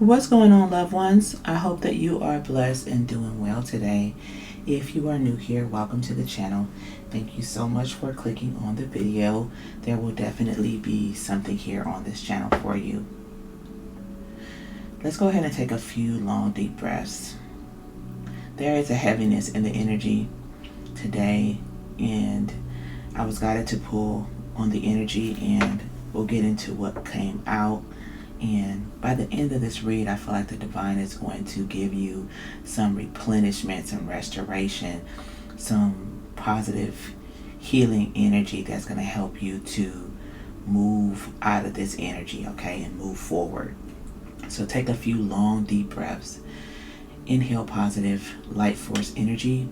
What's going on, loved ones? I hope that you are blessed and doing well today. If you are new here, welcome to the channel. Thank you so much for clicking on the video. There will definitely be something here on this channel for you. Let's go ahead and take a few long, deep breaths. There is a heaviness in the energy today, and I was guided to pull on the energy, and we'll get into what came out. And by the end of this read, I feel like the divine is going to give you some replenishment, some restoration, some positive healing energy that's going to help you to move out of this energy, okay, and move forward. So take a few long, deep breaths. Inhale positive light force energy.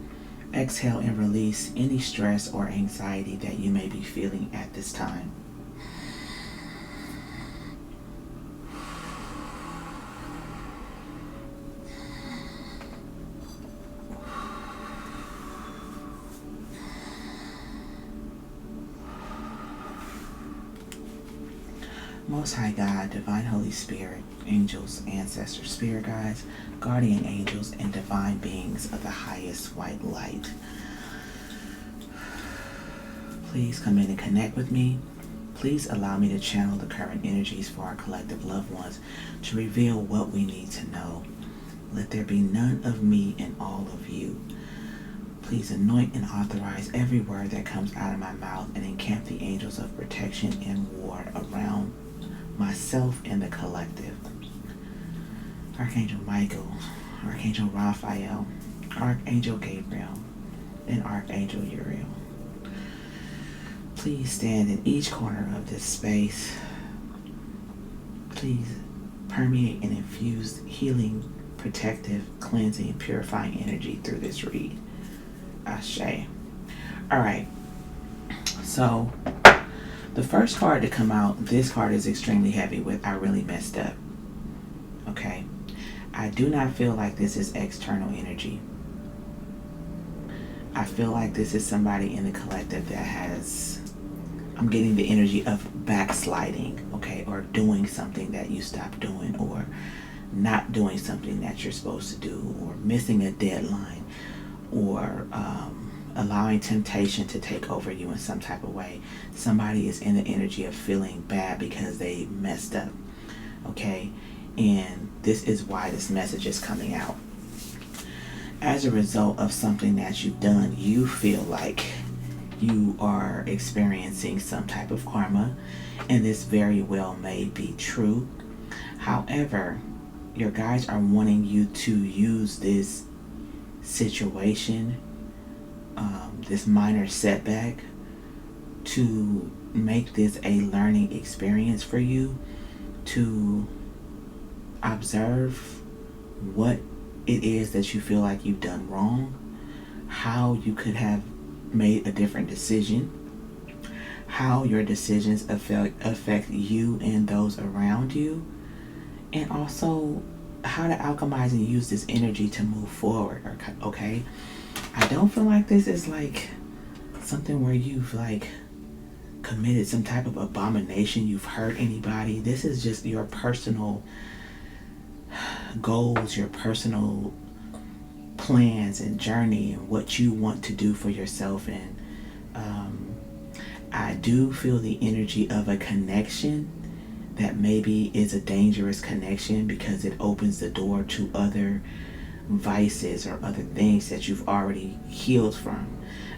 Exhale and release any stress or anxiety that you may be feeling at this time. Most High God, Divine Holy Spirit, angels, ancestors, spirit guides, guardian angels, and divine beings of the highest white light, please come in and connect with me. Please allow me to channel the current energies for our collective loved ones to reveal what we need to know. Let there be none of me and all of you. Please anoint and authorize every word that comes out of my mouth, and encamp the angels of protection and war around myself and the collective. Archangel Michael, Archangel Raphael, Archangel Gabriel, and Archangel Uriel, please stand in each corner of this space. Please permeate and infuse healing, protective, cleansing, purifying energy through this read. Ashe. Alright, so the first card to come out, this card is extremely heavy with I really messed up. Okay, I do not feel like this is external energy. I feel like this is somebody in the collective that has, I'm getting the energy of backsliding, okay, or doing something that you stopped doing, or not doing something that you're supposed to do, or missing a deadline, or allowing temptation to take over you in some type of way. Somebody is in the energy of feeling bad because they messed up, okay? And this is why this message is coming out. As a result of something that you've done, you feel like you are experiencing some type of karma, and this very well may be true. However, your guides are wanting you to use this situation, this minor setback, to make this a learning experience for you, to observe what it is that you feel like you've done wrong, how you could have made a different decision, how your decisions affect you and those around you, and also how to alchemize and use this energy to move forward, okay? I don't feel like this is like something where you've like committed some type of abomination, you've hurt anybody. This is just your personal goals, your personal plans and journey, and what you want to do for yourself. And I do feel the energy of a connection that maybe is a dangerous connection because it opens the door to other vices or other things that you've already healed from.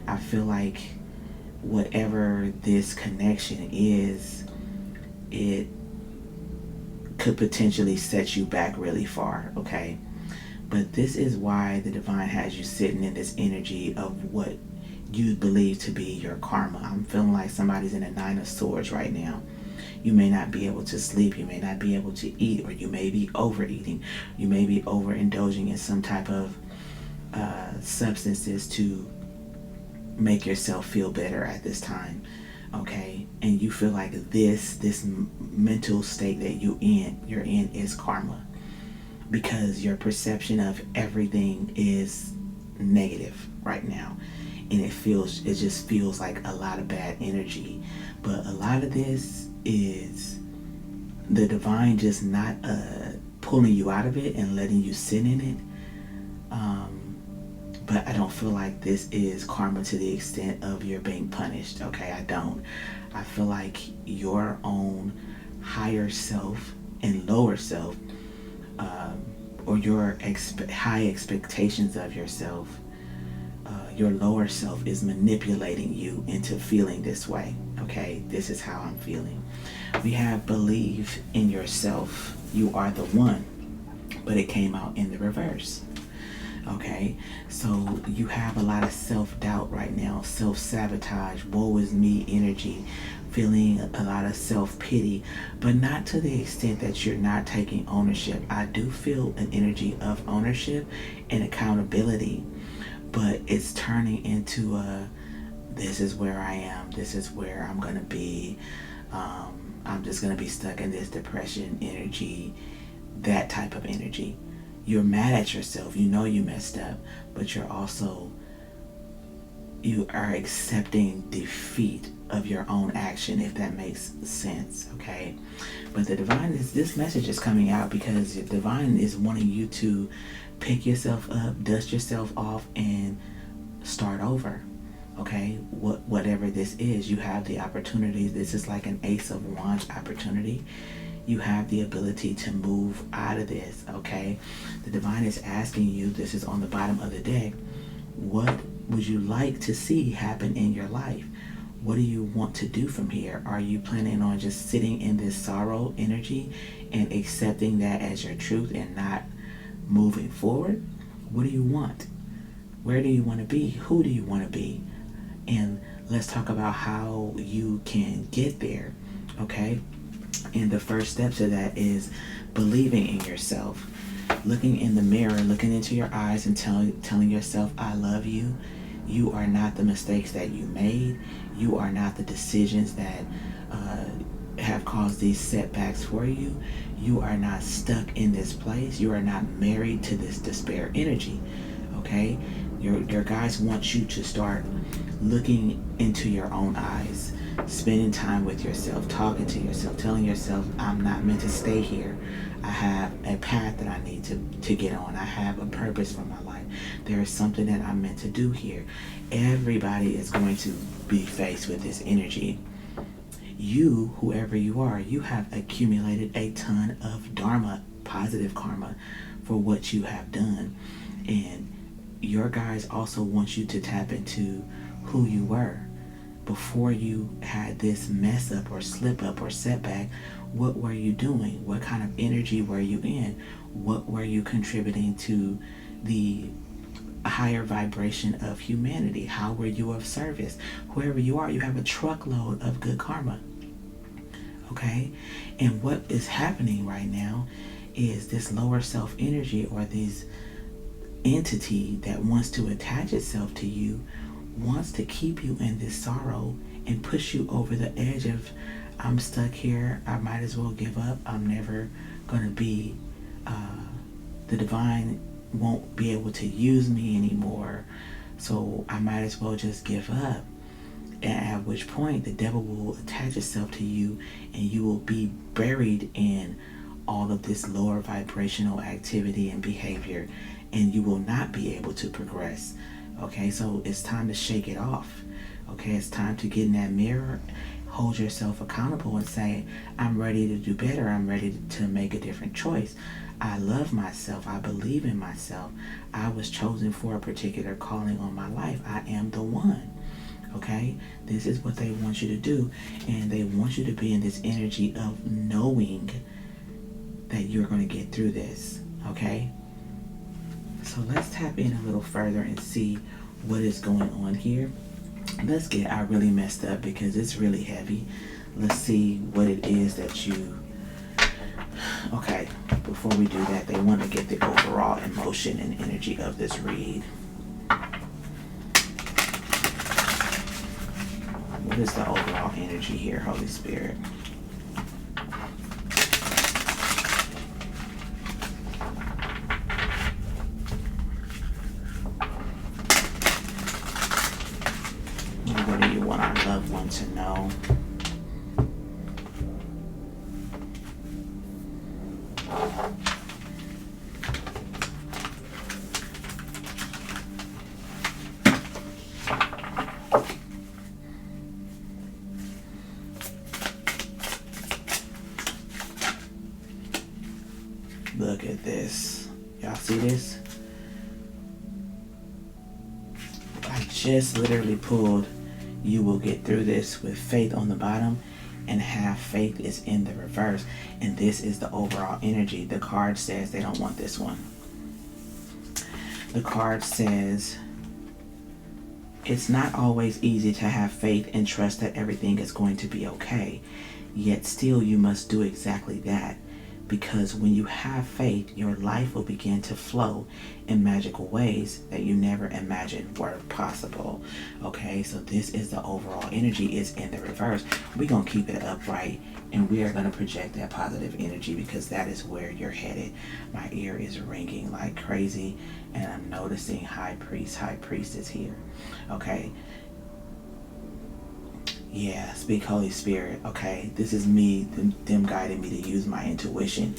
I feel like whatever this connection is, it could potentially set you back really far, okay? But this is why the divine has you sitting in this energy of what you believe to be your karma. I'm feeling like somebody's in a 9 of Swords right now. You may not be able to sleep, you may not be able to eat, or you may be overeating. You may be overindulging in some type of substances to make yourself feel better at this time, okay? And you feel like this mental state that you're in is karma, because your perception of everything is negative right now, and it just feels like a lot of bad energy. But a lot of this is the divine just not pulling you out of it and letting you sit in it. But I don't feel like this is karma to the extent of you're being punished. Okay, I don't. I feel like your own higher self and lower self, or your high expectations of yourself, your lower self is manipulating you into feeling this way. Okay, this is how I'm feeling. We have believe in yourself. You are the one, but it came out in the reverse. Okay, so you have a lot of self-doubt right now, self-sabotage, woe is me energy, feeling a lot of self-pity, but not to the extent that you're not taking ownership. I do feel an energy of ownership and accountability, but it's turning into this is where I am, this is where I'm gonna be, I'm just gonna be stuck in this depression energy, that type of energy. You're mad at yourself, you know you messed up, but you are accepting defeat of your own action, if that makes sense. Okay, but the divine this message is coming out because the divine is wanting you to pick yourself up, dust yourself off, and start over. Okay, whatever this is, you have the opportunity. This is like an Ace of Wands opportunity. You have the ability to move out of this. Okay, the divine is asking you, this is on the bottom of the deck, what would you like to see happen in your life? What do you want to do from here? Are you planning on just sitting in this sorrow energy and accepting that as your truth and not moving forward? What do you want? Where do you want to be? Who do you want to be? And let's talk about how you can get there. Okay, and the first step to that is believing in yourself, looking in the mirror, looking into your eyes and telling yourself, I love you. You are not the mistakes that you made. You are not the decisions that have caused these setbacks for you. You are not stuck in this place. You are not married to this despair energy. Okay, your guides want you to start looking into your own eyes, spending time with yourself, talking to yourself, telling yourself, I'm not meant to stay here. I have a path that I need to get on. I have a purpose for my life. There is something that I'm meant to do here. Everybody is going to be faced with this energy. You, whoever you are, you have accumulated a ton of dharma, positive karma, for what you have done. And your guides also want you to tap into who you were before you had this mess up or slip up or setback. What were you doing? What kind of energy were you in? What were you contributing to the higher vibration of humanity? How were you of service? Whoever you are, you have a truckload of good karma. Okay, and what is happening right now is this lower self energy, or this entity that wants to attach itself to you, wants to keep you in this sorrow and push you over the edge of, I'm stuck here, I might as well give up, I'm never going to be, the divine won't be able to use me anymore, so I might as well just give up. And at which point the devil will attach itself to you and you will be buried in all of this lower vibrational activity and behavior, and you will not be able to progress. Okay, so it's time to shake it off. Okay, it's time to get in that mirror, hold yourself accountable and say, I'm ready to do better. I'm ready to make a different choice. I love myself. I believe in myself. I was chosen for a particular calling on my life. I am the one. Okay, this is what they want you to do, and they want you to be in this energy of knowing that you're going to get through this. Okay, so let's tap in a little further and see what is going on here. Let's get, I really messed up because it's really heavy. Let's see what it is that you, okay, before we do that, they want to get the overall emotion and energy of this read. What is the overall energy here, Holy Spirit? What do you want our loved one to know? Look at this. Y'all see this? I just literally pulled you will get through this with faith on the bottom, and have faith is in the reverse. And this is the overall energy. The card says they don't want this one. The card says it's not always easy to have faith and trust that everything is going to be okay. Yet still you must do exactly that. Because when you have faith, your life will begin to flow in magical ways that you never imagined were possible. Okay, so this is the overall energy is in the reverse. We're going to keep it upright, and we are going to project that positive energy, because that is where you're headed. My ear is ringing like crazy, and I'm noticing High Priest is here. Okay. Yeah, speak Holy Spirit. Okay, this is me, them guiding me to use my intuition.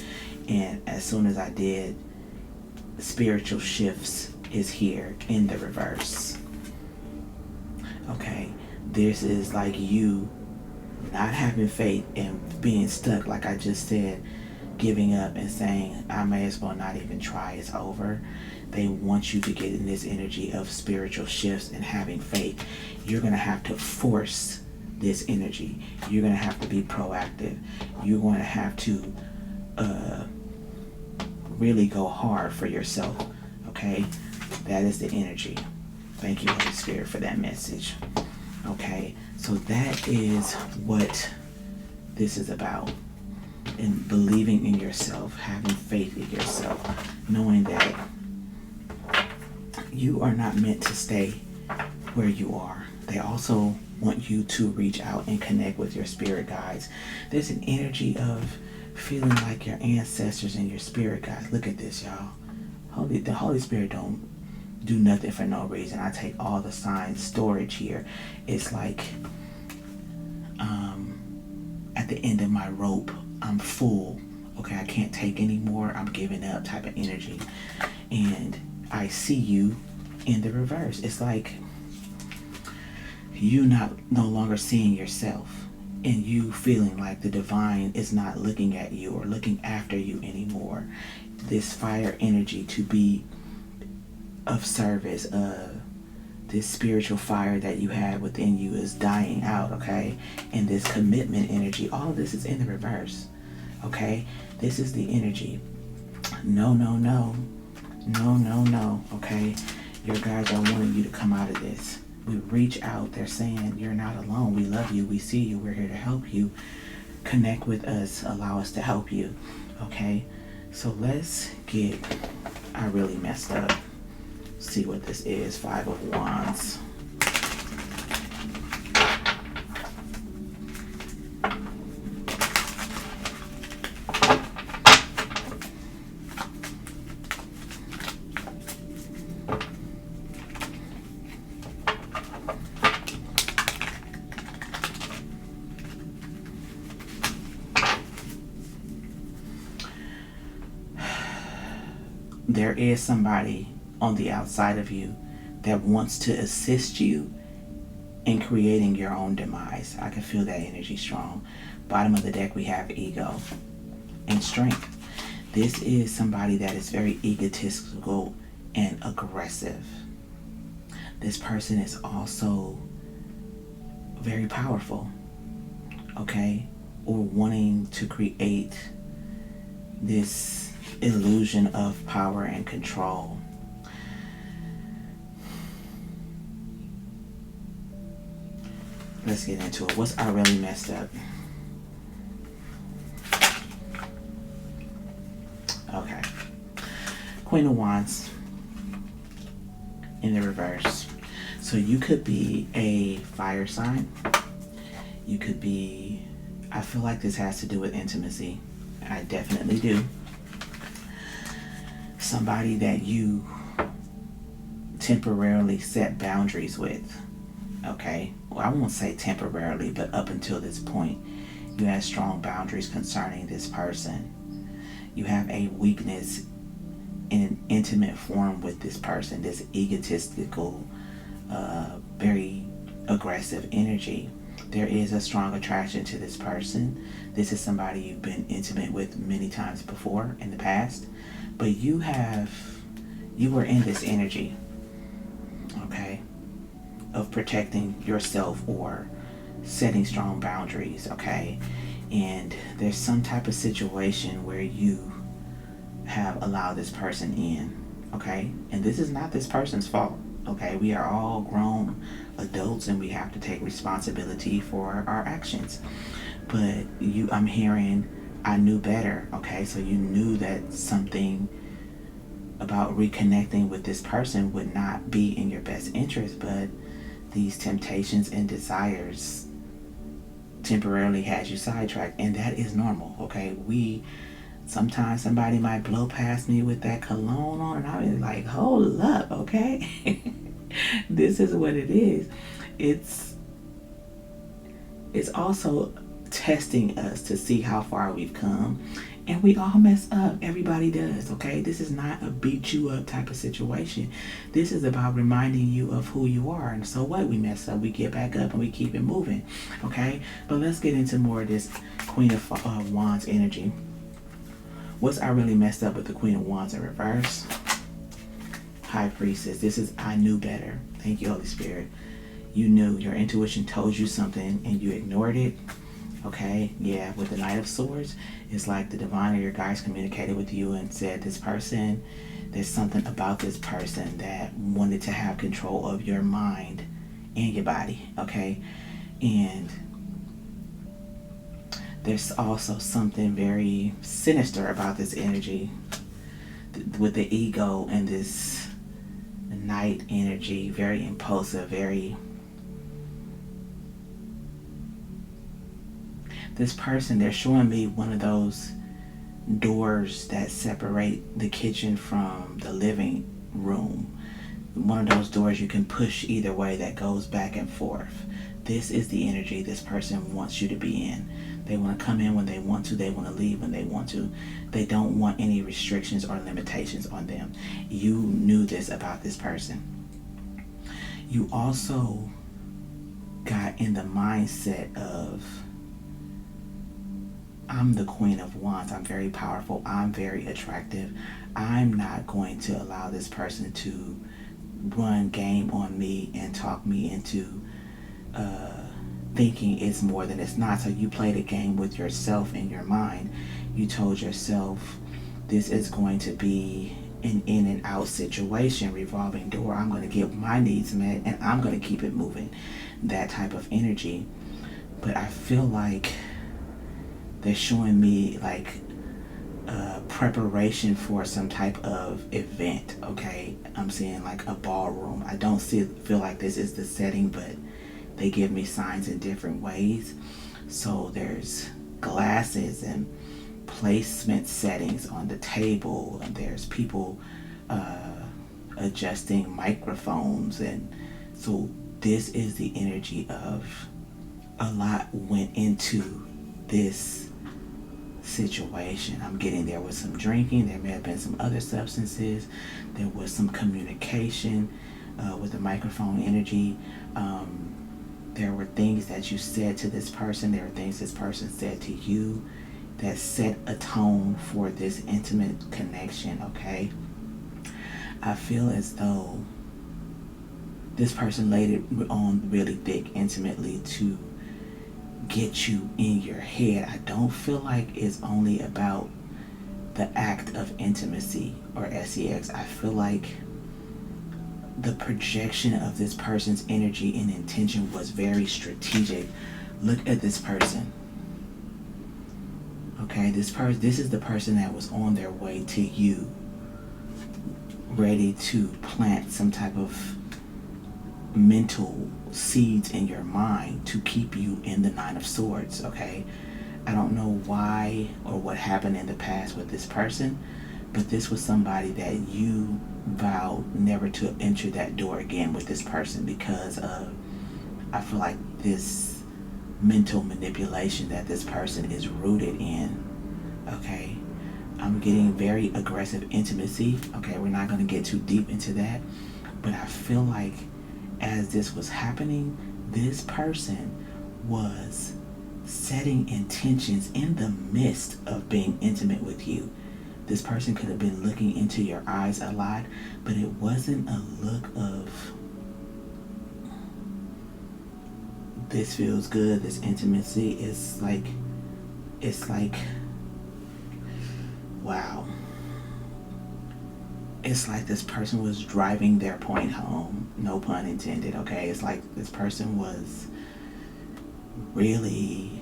And as soon as I did, spiritual shifts is here in the reverse. Okay, this is like you not having faith and being stuck, like I just said, giving up and saying, I may as well not even try, it's over. They want you to get in this energy of spiritual shifts and having faith. You're going to have to force this energy. You're going to have to be proactive. You're going to have to really go hard for yourself. Okay, that is the energy. Thank you, Holy Spirit, for that message. Okay, so that is what this is about. And believing in yourself, having faith in yourself, knowing that you are not meant to stay where you are. They also want you to reach out and connect with your spirit guides. There's an energy of feeling like your ancestors and your spirit guides. Look at this, y'all. The Holy Spirit don't do nothing for no reason. I take all the signs storage here. It's like at the end of my rope, I'm full. Okay, I can't take anymore. I'm giving up type of energy. And I see you in the reverse. It's like you no longer seeing yourself, and you feeling like the divine is not looking at you or looking after you anymore. This fire energy to be of service, this spiritual fire that you have within you is dying out, okay? And this commitment energy, all of this is in the reverse, okay? This is the energy. No, no, no. No, no, no, okay? Your guides are wanting you to come out of this. We reach out. They're saying, you're not alone. We love you. We see you. We're here to help you. Connect with us. Allow us to help you, okay? So let's get, I really messed up. See what this is. 5 of Wands. There is somebody on the outside of you that wants to assist you in creating your own demise. I can feel that energy strong. Bottom of the deck, we have ego and strength. This is somebody that is very egotistical and aggressive. This person is also very powerful, okay? Or wanting to create this illusion of power and control. Let's get into it. What's I really messed up? Okay. Queen of Wands in the reverse. So you could be a fire sign. You could be, I feel like this has to do with intimacy. I definitely do. Somebody that you temporarily set boundaries with, okay? Well, I won't say temporarily, but up until this point, you had strong boundaries concerning this person. You have a weakness in an intimate form with this person, this egotistical, very aggressive energy. There is a strong attraction to this person. This is somebody you've been intimate with many times before in the past, but you were in this energy, okay, of protecting yourself or setting strong boundaries, okay? And there's some type of situation where you have allowed this person in, okay? And this is not this person's fault, okay? We are all grown adults and we have to take responsibility for our actions. But I'm hearing, I knew better, okay? So you knew that something about reconnecting with this person would not be in your best interest, but these temptations and desires temporarily had you sidetracked, and that is normal, okay? Sometimes somebody might blow past me with that cologne on, and I'll be like, hold up, okay? This is what it is. It's also testing us to see how far we've come. And we all mess up. Everybody does, okay? This is not a beat you up type of situation. This is about reminding you of who you are. And so what? We mess up, we get back up, and we keep it moving, okay? But let's get into more of this Queen of Wands energy. What's I really messed up with the Queen of Wands in reverse? High Priestess. This is I knew better. Thank you, Holy Spirit. You knew. Your intuition told you something and you ignored it. Okay, yeah, with the Knight of Swords, it's like the divine or your guides communicated with you and said, there's something about this person that wanted to have control of your mind and your body, okay? And there's also something very sinister about this energy with the ego and this Knight energy, very impulsive, this person, they're showing me one of those doors that separate the kitchen from the living room. One of those doors you can push either way that goes back and forth. This is the energy this person wants you to be in. They want to come in when they want to. They want to leave when they want to. They don't want any restrictions or limitations on them. You knew this about this person. You also got in the mindset of, I'm the Queen of Wands. I'm very powerful. I'm very attractive. I'm not going to allow this person to run game on me and talk me into thinking it's more than it's not. So you played a game with yourself in your mind. You told yourself, this is going to be an in and out situation, revolving door. I'm going to get my needs met and I'm going to keep it moving. That type of energy. But I feel like they're showing me like preparation for some type of event, okay? I'm seeing like a ballroom. I don't feel like this is the setting, but they give me signs in different ways. So there's glasses and placement settings on the table, and there's people adjusting microphones, and so this is the energy of a lot went into this situation. I'm getting there was some drinking, there may have been some other substances, there was some communication with the microphone energy. There were things that you said to this person, there were things this person said to you that set a tone for this intimate connection, okay? I feel as though this person laid it on really thick, intimately, to get you in your head. I don't feel like it's only about the act of intimacy or sex. I feel like the projection of this person's energy and intention was very strategic. Look at this person. Okay, this is the person that was on their way to you, ready to plant some type of mental seeds in your mind to keep you in the Nine of Swords, okay? I don't know why or what happened in the past with this person, but this was somebody that you vowed never to enter that door again with this person because of, I feel like, this mental manipulation that this person is rooted in, okay? I'm getting very aggressive intimacy, okay? We're not going to get too deep into that, but I feel like as this was happening, this person was setting intentions in the midst of being intimate with you. This person could have been looking into your eyes a lot, but it wasn't a look of this feels good, this intimacy. It's like, wow. It's like this person was driving their point home, no pun intended, okay? It's like this person was really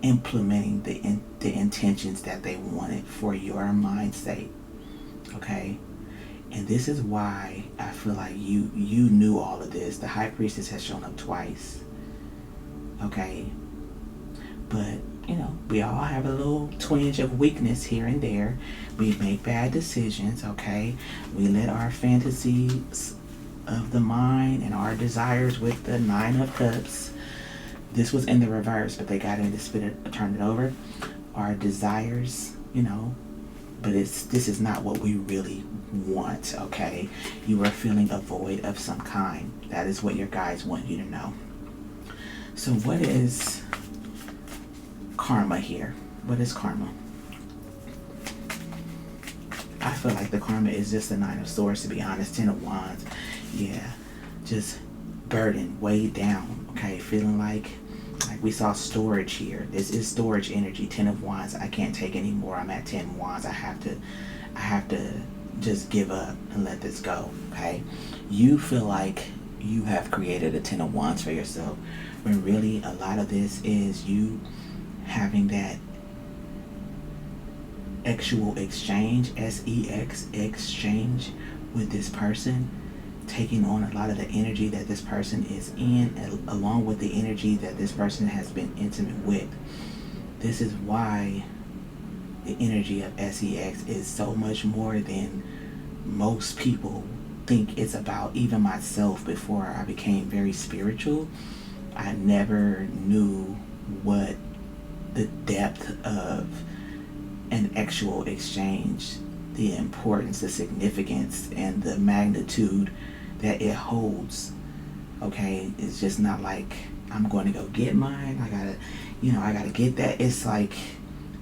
implementing the intentions that they wanted for your mind's sake, okay? And this is why I feel like you knew all of this. The High Priestess has shown up twice, okay? But, you know, we all have a little twinge of weakness here and there. We make bad decisions, okay? We let our fantasies of the mind and our desires with the Nine of Cups. This was in the reverse, but they got in to spit it, turn it over. Our desires, you know, but this is not what we really want, okay? You are feeling a void of some kind. That is what your guides want you to know. So what is karma here? What is karma? I feel like the karma is just the Nine of Swords, to be honest. Ten of Wands. Yeah, just burdened, weighed down, okay? Feeling like we saw storage here. This is storage energy. Ten of Wands. I can't take anymore. I'm at 10 Wands. I have to just give up and let this go, okay? You feel like you have created a 10 of Wands for yourself, when really a lot of this is you having that sexual exchange, sex exchange with this person, taking on a lot of the energy that this person is in, along with the energy that this person has been intimate with. This is why the energy of sex is so much more than most people think it's about. Even myself, before I became very spiritual, I never knew what the depth of an actual exchange, the importance, the significance, and the magnitude that it holds, okay? It's just not like I'm going to go get mine. I gotta get that. It's like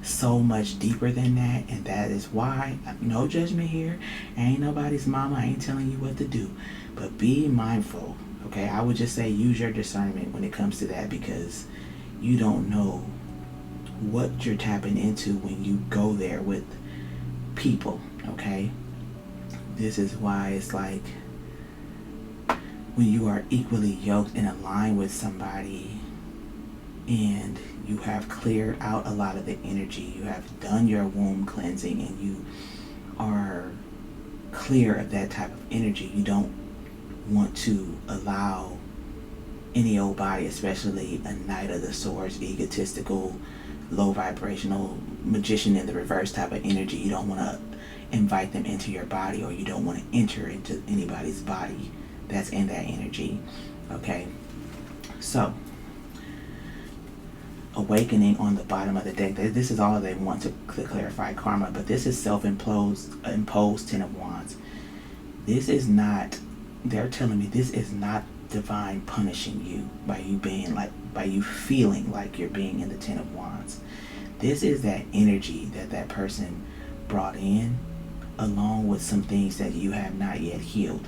so much deeper than that, and that is why, no judgment here. I ain't nobody's mama. I ain't telling you what to do, but be mindful, okay? I would just say use your discernment when it comes to that, because you don't know what you're tapping into when you go there with people, okay? This is why it's like when you are equally yoked and aligned with somebody and you have cleared out a lot of the energy, you have done your womb cleansing, and you are clear of that type of energy, you don't want to allow any old body, especially a Knight of the Swords, egotistical, low vibrational, magician in the reverse type of energy. You don't want to invite them into your body, or you don't want to enter into anybody's body that's in that energy, okay? So awakening on the bottom of the deck, this is all they want to clarify karma, but this is imposed 10 of Wands. This is not, they're telling me this is not divine punishing you by you feeling like you're being in the 10 of Wands. This is that energy that person brought in, along with some things that you have not yet healed,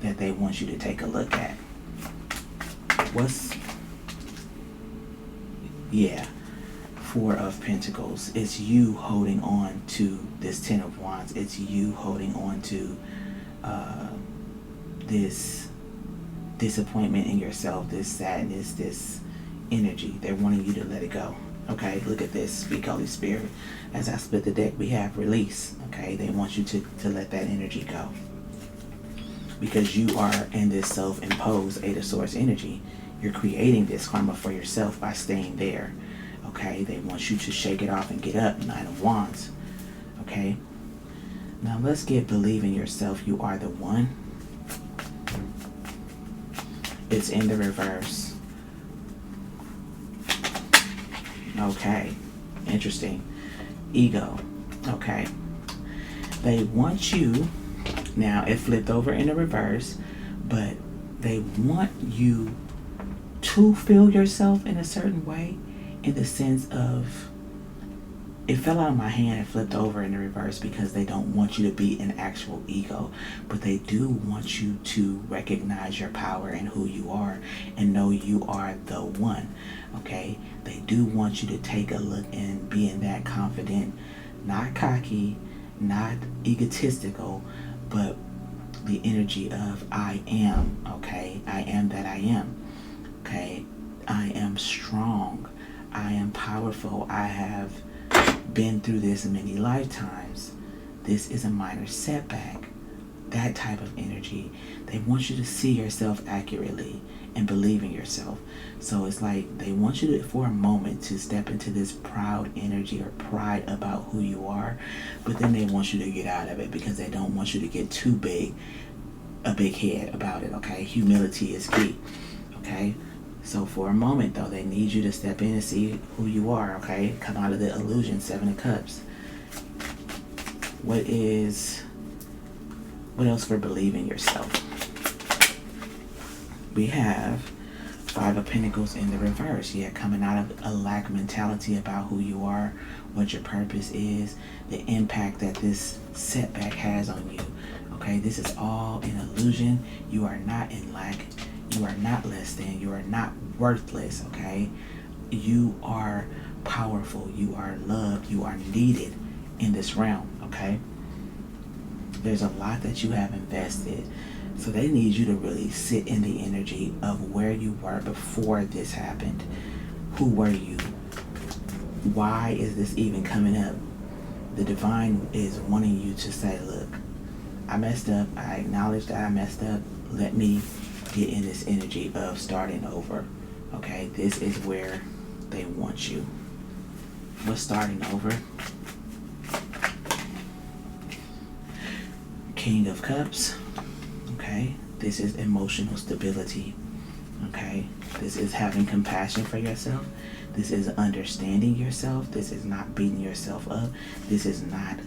that they want you to take a look at. Four of Pentacles. It's you holding on to this 10 of Wands. It's you holding on to this disappointment in yourself, this sadness, this energy. They're wanting you to let it go, okay? Look at this. Speak, Holy Spirit. As I split the deck, we have release, okay? They want you to let that energy go, because you are in this self-imposed 8 of Swords energy. You're creating this karma for yourself by staying there, okay? They want you to shake it off and get up. 9 of Wands, okay? Now let's get believe in yourself. You are the one. It's in the reverse. Okay, interesting. Ego, okay? They want you, now it flipped over in the reverse, but they want you to feel yourself in a certain way, in the sense of, it fell out of my hand and flipped over in the reverse because they don't want you to be an actual ego, but they do want you to recognize your power and who you are and know you are the one. Okay, they do want you to take a look and be in that confident, not cocky, not egotistical, but the energy of I am. Okay, I am that I am. Okay, I am strong, I am powerful, I have been through this many lifetimes. This is a minor setback. That type of energy. They want you to see yourself accurately and believe in yourself. So it's like they want you to, for a moment, to step into this proud energy or pride about who you are, but then they want you to get out of it because they don't want you to get too big, a big head about it. Okay, humility is key. Okay, so for a moment though, they need you to step in and see who you are. Okay, come out of the illusion. 7 of Cups. What else for believing yourself? We have 5 of Pentacles in the reverse. Yeah, coming out of a lack mentality about who you are, what your purpose is, the impact that this setback has on you. Okay, this is all an illusion. You are not in lack. You are not less than. You are not worthless. Okay, you are powerful. You are loved. You are needed in this realm. Okay, there's a lot that you have invested. So they need you to really sit in the energy of where you were before this happened. Who were you? Why is this even coming up? The divine is wanting you to say, look, I messed up. I acknowledge that I messed up. Let me get in this energy of starting over. Okay, this is where they want you. What's starting over? King of Cups. Okay, this is emotional stability. Okay, this is having compassion for yourself. This is understanding yourself. This is not beating yourself up. This is not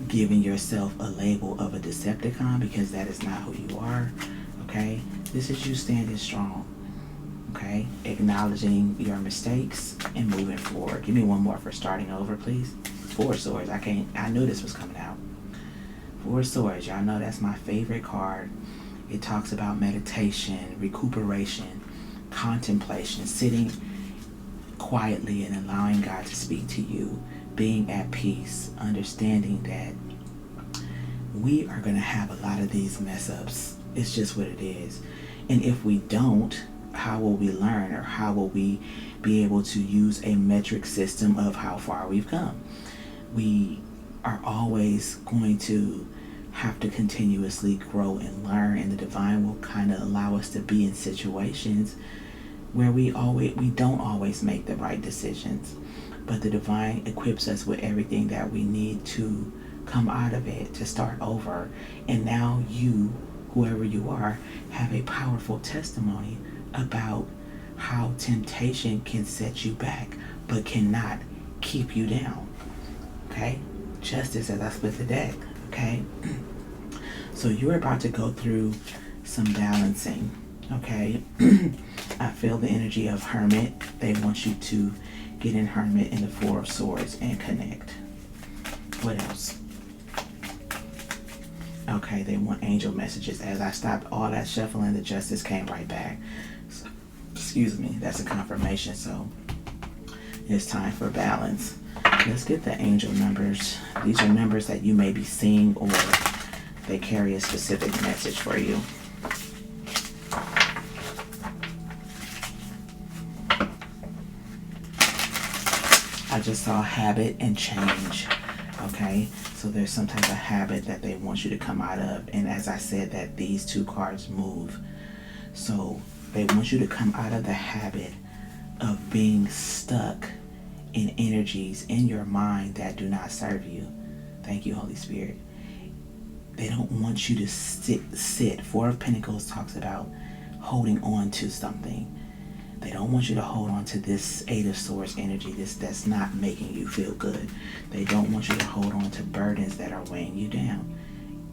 giving yourself a label of a Decepticon, because that is not who you are. Okay, this is you standing strong. Okay, acknowledging your mistakes and moving forward. Give me one more for starting over, please. 4 of Swords. I knew this was coming out. 4 of Swords. Y'all know that's my favorite card. It talks about meditation, recuperation, contemplation, sitting quietly and allowing God to speak to you, being at peace, understanding that we are going to have a lot of these mess ups. It's just what it is. And if we don't, how will we learn, or how will we be able to use a metric system of how far we've come? We are always going to have to continuously grow and learn, and the divine will kind of allow us to be in situations where we don't always make the right decisions, but the divine equips us with everything that we need to come out of it, to start over. And now you, whoever you are, have a powerful testimony about how temptation can set you back but cannot keep you down. Okay, Justice, as I split the deck. Okay, so you're about to go through some balancing. Okay, I feel the energy of Hermit. They want you to get in Hermit in the 4 of Swords and connect. What else? Okay, they want angel messages. As I stopped all that shuffling, the Justice came right back. So, excuse me, that's a confirmation. So it's time for balance. Let's get the angel numbers. These are numbers that you may be seeing, or they carry a specific message for you. I just saw habit and change. Okay, so there's some type of habit that they want you to come out of. And as I said, that these 2 cards move. So they want you to come out of the habit of being stuck in energies in your mind that do not serve you. Thank you, Holy Spirit. They don't want you to sit. 4 of Pentacles talks about holding on to something. They don't want you to hold on to this 8 of Swords energy, that's not making you feel good. They don't want you to hold on to burdens that are weighing you down.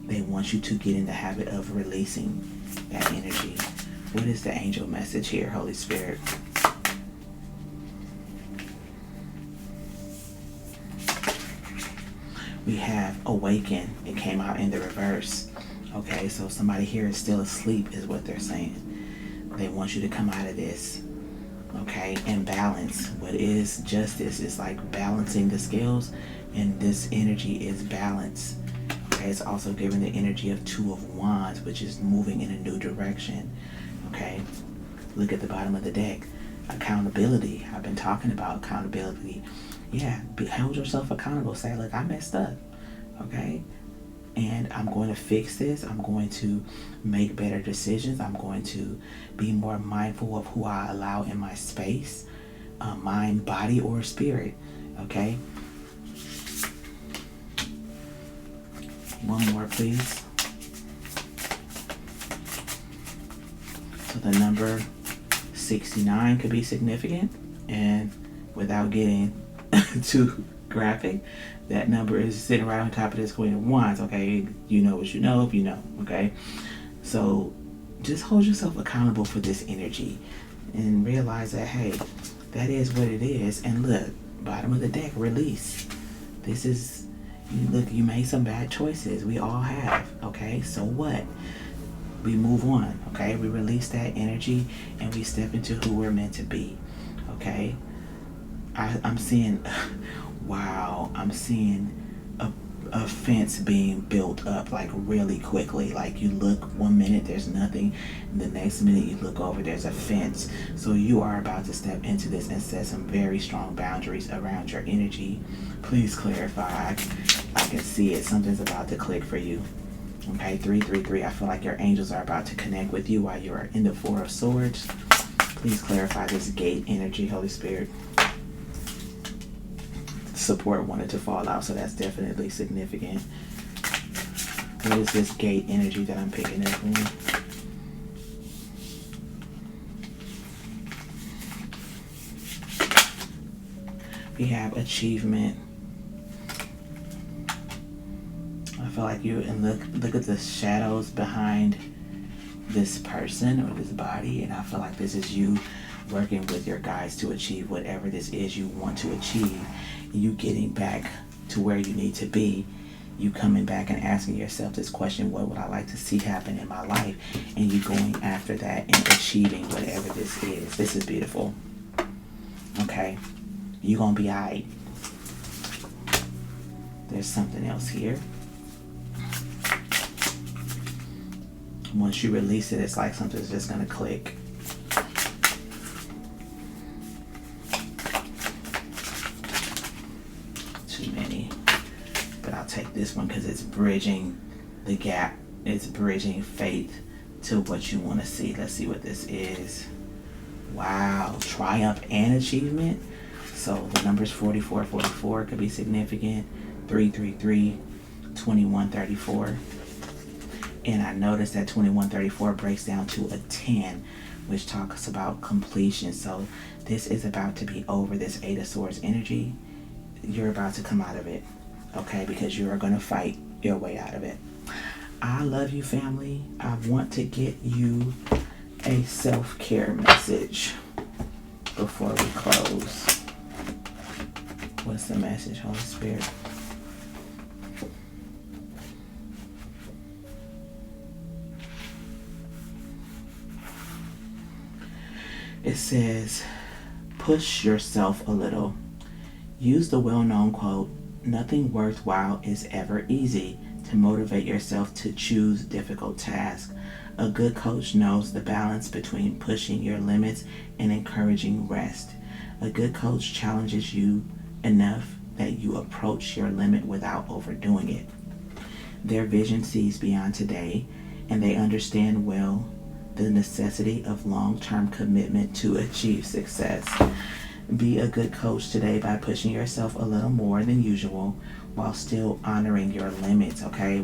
They want you to get in the habit of releasing that energy. What is the angel message here, Holy Spirit? We have awaken. It came out in the reverse. Okay, so somebody here is still asleep is what they're saying. They want you to come out of this. Okay, and balance. What is justice? It's like balancing the scales, and this energy is balance. Okay, it's also giving the energy of Two of Wands, which is moving in a new direction. Okay, look at the bottom of the deck. Accountability. I've been talking about accountability. Yeah, hold yourself accountable. Say, look, I messed up. Okay, and I'm going to fix this. I'm going to make better decisions. I'm going to be more mindful of who I allow in my space, mind, body, or spirit. Okay. One more, please. So the number 69 could be significant, and without getting too graphic, that number is sitting right on top of this Queen of Wands. Okay, you know what you know if you know. Okay, so just hold yourself accountable for this energy and realize that, hey, that is what it is. And look, bottom of the deck, release. This is, look, you made some bad choices. We all have. Okay, so what? We move on. Okay, we release that energy and we step into who we're meant to be. Okay, I'm seeing, wow, I'm seeing a fence being built up like really quickly. Like you look 1 minute, there's nothing, and the next minute you look over, there's a fence. So you are about to step into this and set some very strong boundaries around your energy. Please clarify. I can see it. Something's about to click for you. Okay, 333. I feel like your angels are about to connect with you while you are in the Four of Swords. Please clarify this gate energy, Holy Spirit. Support wanted to fall out, so that's definitely significant. What is this gate energy that I'm picking up on? We have achievement. I feel like you, and look at the shadows behind this person or this body, and I feel like this is you working with your guides to achieve whatever this is you want to achieve. You getting back to where you need to be. You coming back and asking yourself this question, what would I like to see happen in my life? And you going after that and achieving whatever this is. This is beautiful. Okay, you gonna be all right. There's something else here. Once you release it, it's like something's just gonna click. Too many, but I'll take this one because it's bridging the gap. It's bridging faith to what you want to see. Let's see what this is. Wow, triumph and achievement. So the numbers 4444 could be significant. 333, 2134. And I noticed that 2134 breaks down to a 10, which talks about completion. So this is about to be over, this Eight of Swords energy. You're about to come out of it, okay? Because you are going to fight your way out of it. I love you, family. I want to get you a self-care message before we close. What's the message, Holy Spirit? It says, push yourself a little. Use the well-known quote, nothing worthwhile is ever easy, to motivate yourself to choose difficult tasks. A good coach knows the balance between pushing your limits and encouraging rest. A good coach challenges you enough that you approach your limit without overdoing it. Their vision sees beyond today, and they understand well the necessity of long-term commitment to achieve success. Be a good coach today by pushing yourself a little more than usual while still honoring your limits, okay?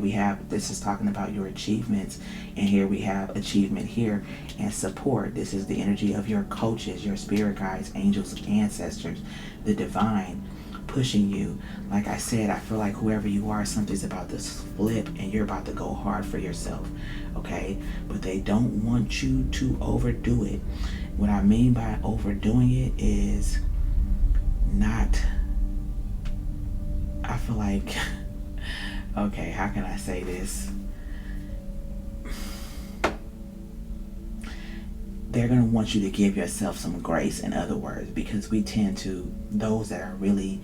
This is talking about your achievements, and here we have achievement here and support. This is the energy of your coaches, your spirit guides, angels, ancestors, the divine. pushing you. Like I said, I feel like whoever you are, something's about to flip and you're about to go hard for yourself, okay? But they don't want you to overdo it. What I mean by overdoing it is not, I feel like, okay, how can I say this? They're going to want you to give yourself some grace, in other words, because we tend to, those that are really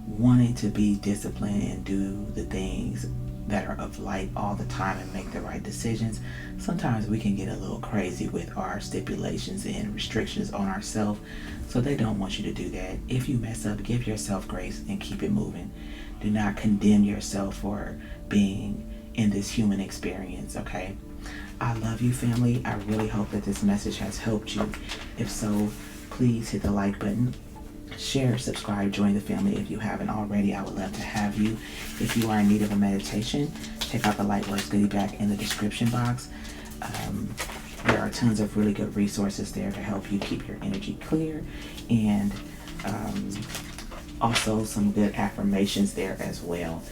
wanting to be disciplined and do the things that are of light all the time and make the right decisions, sometimes we can get a little crazy with our stipulations and restrictions on ourselves. So they don't want you to do that. If you mess up, give yourself grace and keep it moving. Do not condemn yourself for being in this human experience, okay? I love you, family. I really hope that this message has helped you. If so, please hit the like button, share, subscribe, join the family if you haven't already. I would love to have you. If you are in need of a meditation, check out the Lightworks goodie bag in the description box. There are tons of really good resources there to help you keep your energy clear, and also some good affirmations there as well.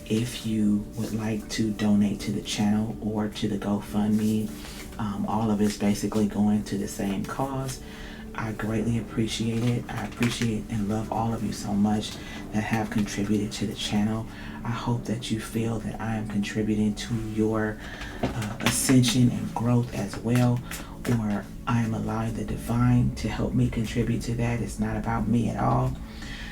If you would like to donate to the channel or to the GoFundMe, all of it's basically going to the same cause. I greatly appreciate it. I appreciate and love all of you so much that have contributed to the channel. I hope that you feel that I am contributing to your ascension and growth as well, or I am allowing the divine to help me contribute to that. It's not about me at all.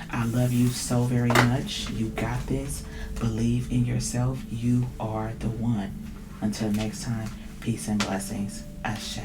I love you so very much. You got this. Believe in yourself. You are the one. Until next time, peace and blessings. Ashe.